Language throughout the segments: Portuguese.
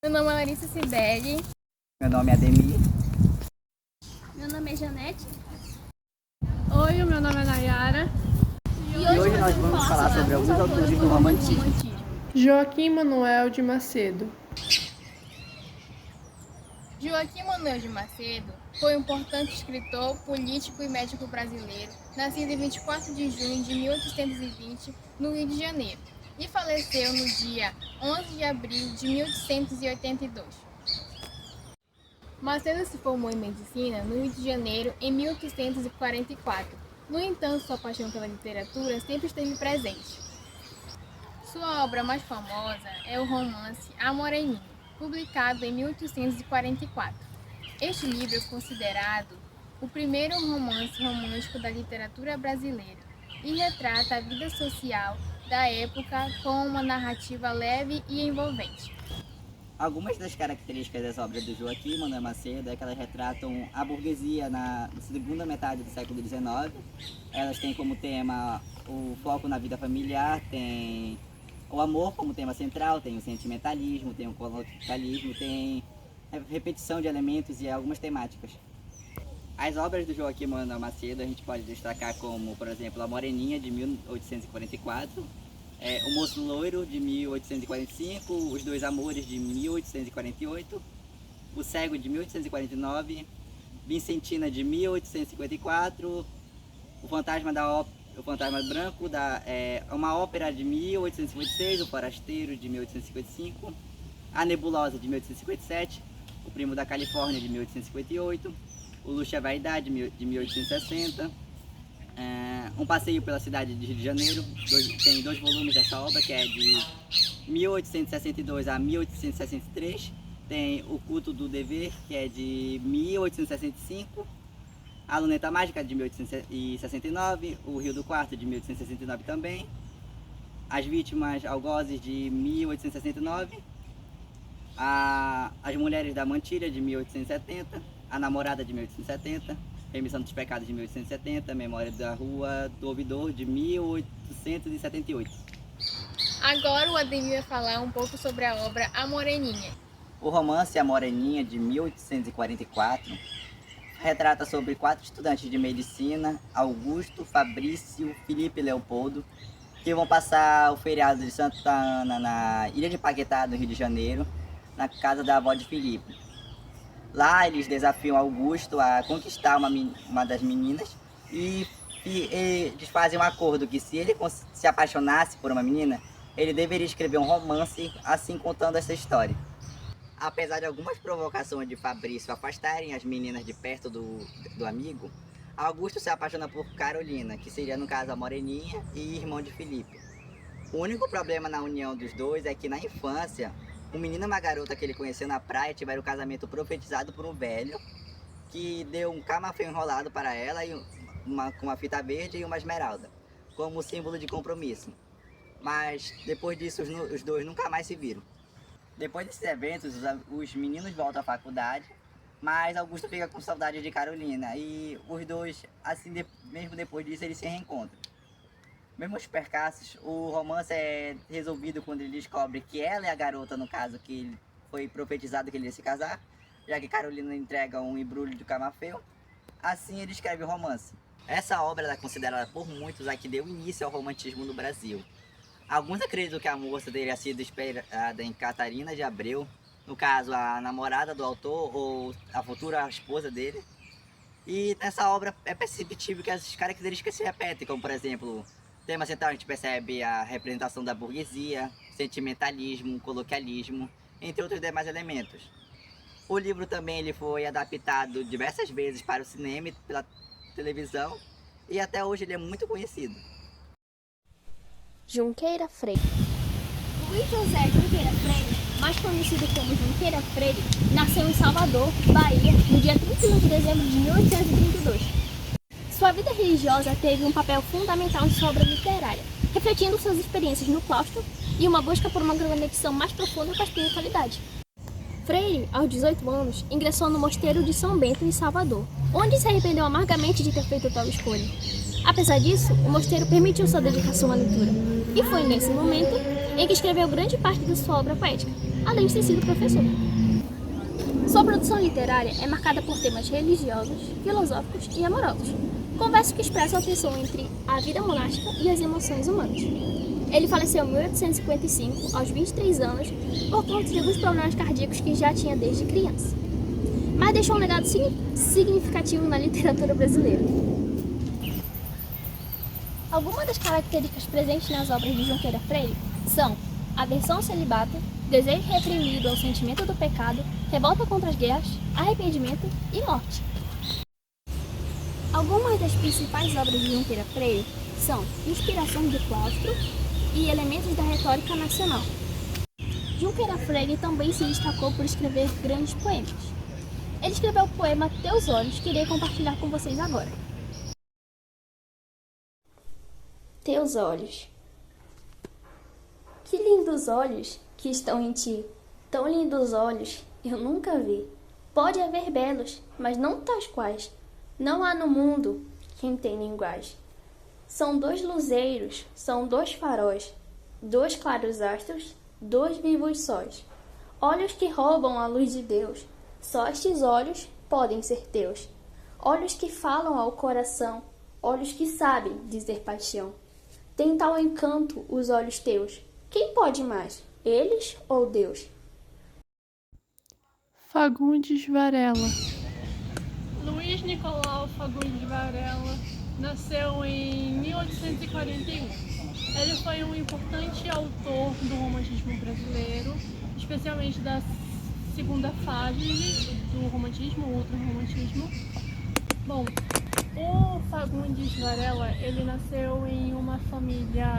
Meu nome é Larissa Sibeli. Meu nome é Ademir. Meu nome é Janete. Oi, o meu nome é Nayara. E hoje nós vamos falar sobre alguns autores do romantismo. Joaquim Manuel de Macedo. Joaquim Manuel de Macedo foi um importante escritor, político e médico brasileiro, nascido em 24 de junho de 1820, no Rio de Janeiro, e faleceu no dia 11 de abril de 1882. Macedo se formou em medicina no Rio de Janeiro em 1844. No entanto, sua paixão pela literatura sempre esteve presente. Sua obra mais famosa é o romance A Moreninha, publicado em 1844. Este livro é considerado o primeiro romance romântico da literatura brasileira e retrata a vida social da época com uma narrativa leve e envolvente. Algumas das características das obras do Joaquim Manuel Macedo é que elas retratam a burguesia na segunda metade do século XIX. Elas têm como tema o foco na vida familiar, tem o amor como tema central, tem o sentimentalismo, tem o colonialismo, tem repetição de elementos e algumas temáticas. As obras do Joaquim Manuel Macedo a gente pode destacar como, por exemplo, A Moreninha, de 1844, O Moço Loiro, de 1845, Os Dois Amores, de 1848, O Cego, de 1849, Vicentina, de 1854, O Fantasma Branco, uma ópera de 1856, O Forasteiro, de 1855, A Nebulosa, de 1857, O Primo da Califórnia, de 1858, O Luxo e a Vaidade, de 1860, Um Passeio pela Cidade de Rio de Janeiro. Tem 2 volumes dessa obra, que é de 1862 a 1863. Tem O Culto do Dever, que é de 1865. A Luneta Mágica, de 1869. O Rio do Quarto, de 1869 também. As Vítimas Algozes, de 1869. As Mulheres da Mantilha, de 1870. A Namorada, de 1870. Remissão dos Pecados, de 1870, Memória da Rua do Ouvidor, de 1878. Agora o Ademir vai falar um pouco sobre a obra A Moreninha. O romance A Moreninha, de 1844, retrata sobre 4 estudantes de medicina, Augusto, Fabrício, Felipe e Leopoldo, que vão passar o feriado de Santa Ana na Ilha de Paquetá, no Rio de Janeiro, na casa da avó de Felipe. Lá eles desafiam Augusto a conquistar uma das meninas e eles fazem um acordo que se ele se apaixonasse por uma menina, ele deveria escrever um romance assim contando essa história. Apesar de algumas provocações de Fabrício afastarem as meninas de perto do amigo, Augusto se apaixona por Carolina, que seria no caso a Moreninha e irmão de Felipe. O único problema na união dos dois é que na infância, um menino e uma garota que ele conheceu na praia tiveram o casamento profetizado por um velho que deu um camafeu enrolado para ela e com uma fita verde e uma esmeralda, como símbolo de compromisso. Mas depois disso os dois nunca mais se viram. Depois desses eventos, os meninos voltam à faculdade, mas Augusto fica com saudade de Carolina e os dois, assim, mesmo depois disso, eles se reencontram. Mesmo os percalços, o romance é resolvido quando ele descobre que ela é a garota, no caso, que foi profetizado que ele ia se casar, já que Carolina entrega um embrulho de camafeu. Assim ele escreve o romance. Essa obra é considerada por muitos a que deu início ao romantismo no Brasil. Alguns acreditam que a moça teria sido inspirada em Catarina de Abreu, no caso a namorada do autor ou a futura esposa dele. E nessa obra é perceptível que as características se repetem, como por exemplo, tema central a gente percebe a representação da burguesia, sentimentalismo, coloquialismo, entre outros demais elementos. O livro também ele foi adaptado diversas vezes para o cinema e pela televisão e até hoje ele é muito conhecido. Junqueira Freire. Luiz José Junqueira Freire, mais conhecido como Junqueira Freire, nasceu em Salvador, Bahia, no dia 31 de dezembro de 1832. Sua vida religiosa teve um papel fundamental em sua obra literária, refletindo suas experiências no claustro e uma busca por uma conexão mais profunda com a espiritualidade. Freire, aos 18 anos, ingressou no Mosteiro de São Bento, em Salvador, onde se arrependeu amargamente de ter feito tal escolha. Apesar disso, o mosteiro permitiu sua dedicação à leitura, e foi nesse momento em que escreveu grande parte de sua obra poética. além de ter sido professor. Sua produção literária é marcada por temas religiosos, filosóficos e amorosos, com versos que expressam a tensão entre a vida monástica e as emoções humanas. Ele faleceu em 1855, aos 23 anos, por conta de alguns problemas cardíacos que já tinha desde criança, mas deixou um legado significativo na literatura brasileira. Algumas das características presentes nas obras de Junqueira Freire são aversão ao celibato, desejo reprimido ao sentimento do pecado, revolta contra as guerras, arrependimento e morte. Algumas das principais obras de Junqueira Freire são Inspirações do Claustro e Elementos da Retórica Nacional. Junqueira Freire também se destacou por escrever grandes poemas. Ele escreveu o poema Teus Olhos, que irei compartilhar com vocês agora. Teus olhos. Que lindos olhos que estão em ti, tão lindos olhos eu nunca vi. Pode haver belos, mas não tais quais. Não há no mundo quem tenha iguais. São dois luzeiros, são dois faróis, dois claros astros, dois vivos sóis. Olhos que roubam a luz de Deus, só estes olhos podem ser teus. Olhos que falam ao coração, olhos que sabem dizer paixão. Tem tal encanto os olhos teus. Quem pode mais, eles ou Deus? Fagundes Varela. Luiz Nicolau Fagundes Varela nasceu em 1841. Ele foi um importante autor do romantismo brasileiro, especialmente da segunda fase do romantismo, o ultra-romantismo. Bom, o Fagundes Varela, ele nasceu em uma família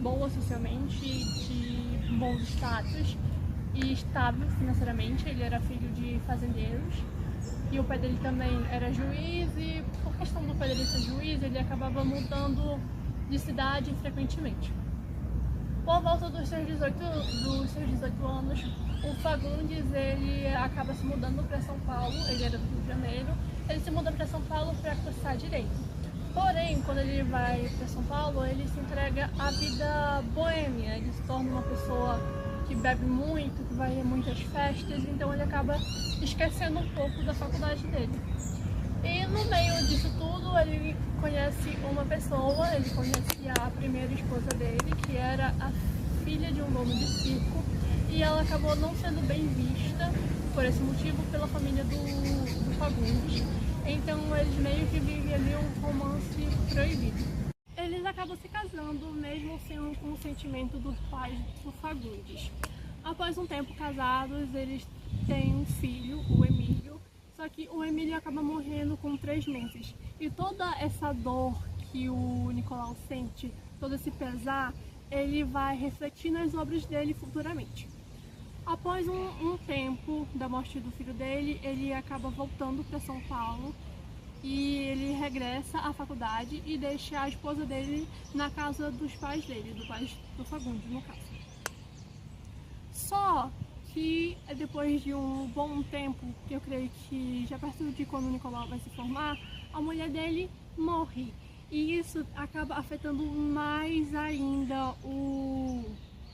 boa socialmente, de bom status e estável financeiramente. Ele era filho de fazendeiros e o pai dele também era juiz, e por questão do pai dele ser juiz, ele acabava mudando de cidade frequentemente. Por volta dos seus 18 anos, o Fagundes ele acaba se mudando para São Paulo. Ele era do Rio de Janeiro, ele se muda para São Paulo para cursar direito. Porém, quando ele vai para São Paulo, ele se entrega à vida boêmia. Ele se torna uma pessoa que bebe muito, que vai a muitas festas, então ele acaba esquecendo um pouco da faculdade dele. E no meio disso tudo, ele conhece uma pessoa, ele conhece a primeira esposa dele, que era a filha de um dono de circo, e ela acabou não sendo bem vista, por esse motivo, pela família do Fagundes. Então eles meio que vivem ali um romance proibido. Eles acabam se casando, mesmo sem o consentimento dos pais do Fagundes. Após um tempo casados, eles têm um filho, o Emílio, só que o Emílio acaba morrendo com 3 meses. E toda essa dor que o Nicolau sente, todo esse pesar, ele vai refletir nas obras dele futuramente. Após um tempo da morte do filho dele, ele acaba voltando para São Paulo e ele regressa à faculdade e deixa a esposa dele na casa dos pais dele, do Fagundes, no caso. Só que depois de um bom tempo, que eu creio que já perto de quando o Nicolau vai se formar, a mulher dele morre. E isso acaba afetando mais ainda o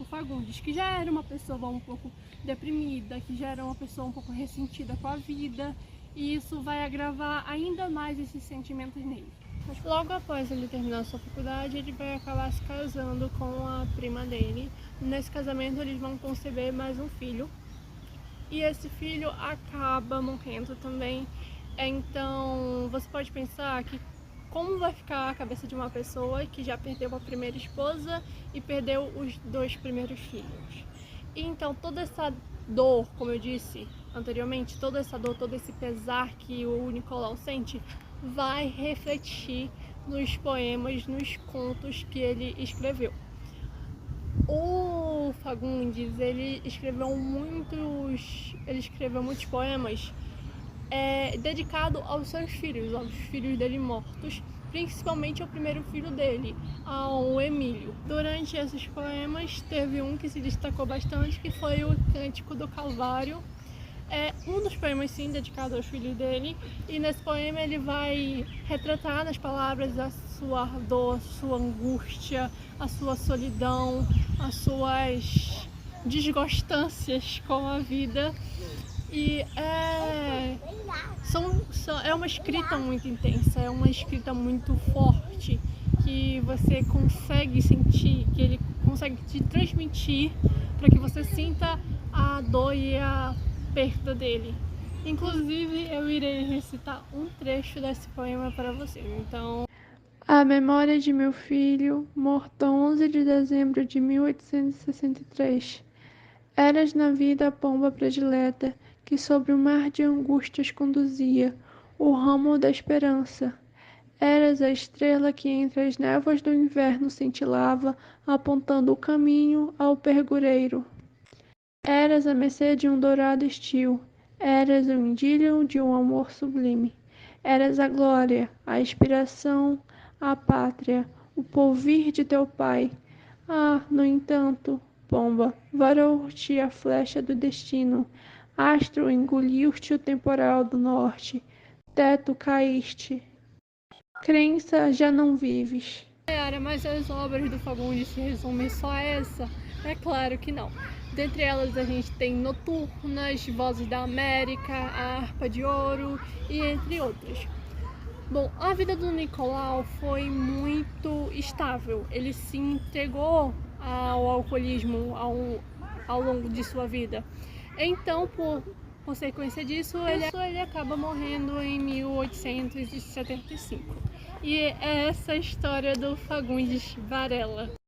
Fagundes, que já era uma pessoa um pouco deprimida, que já era uma pessoa um pouco ressentida com a vida, e isso vai agravar ainda mais esses sentimentos nele. Logo após ele terminar sua faculdade, ele vai acabar se casando com a prima dele. Nesse casamento eles vão conceber mais um filho, e esse filho acaba morrendo também. Então você pode pensar que como vai ficar a cabeça de uma pessoa que já perdeu a primeira esposa e perdeu os 2 primeiros filhos. E então toda essa dor, como eu disse anteriormente, toda essa dor, todo esse pesar que o Nicolau sente, vai refletir nos poemas, nos contos que ele escreveu. O Fagundes, ele escreveu muitos poemas dedicado aos seus filhos, aos filhos dele mortos, principalmente ao primeiro filho dele, ao Emílio. Durante esses poemas, teve um que se destacou bastante, que foi o Cântico do Calvário. É um dos poemas, sim, dedicado aos filhos dele, e nesse poema ele vai retratar nas palavras a sua dor, a sua angústia, a sua solidão, as suas desgostâncias com a vida. E é uma escrita muito intensa, é uma escrita muito forte, que você consegue sentir, que ele consegue te transmitir para que você sinta a dor e a perda dele. Inclusive, eu irei recitar um trecho desse poema para você. Então, a memória de meu filho, morto 11 de dezembro de 1863. Eras na vida a pomba predileta, que sobre o mar de angústias conduzia o ramo da esperança. Eras a estrela que entre as névoas do inverno cintilava, apontando o caminho ao pergureiro. Eras a mercê de um dourado estio, eras o indílio de um amor sublime. Eras a glória, a inspiração, a pátria, o porvir de teu pai. Ah, no entanto, pomba, varou-te a flecha do destino, astro engoliu-te o temporal do norte, teto caíste, crença já não vives. Mas as obras do Fagundes se resumem só a essa? É claro que não. Dentre elas a gente tem Noturnas, Vozes da América, A Harpa de Ouro e entre outras. Bom, a vida do Nicolau foi muito estável. Ele se entregou ao alcoolismo ao longo de sua vida. Então, por consequência disso, ele acaba morrendo em 1875. E é essa a história do Fagundes Varela.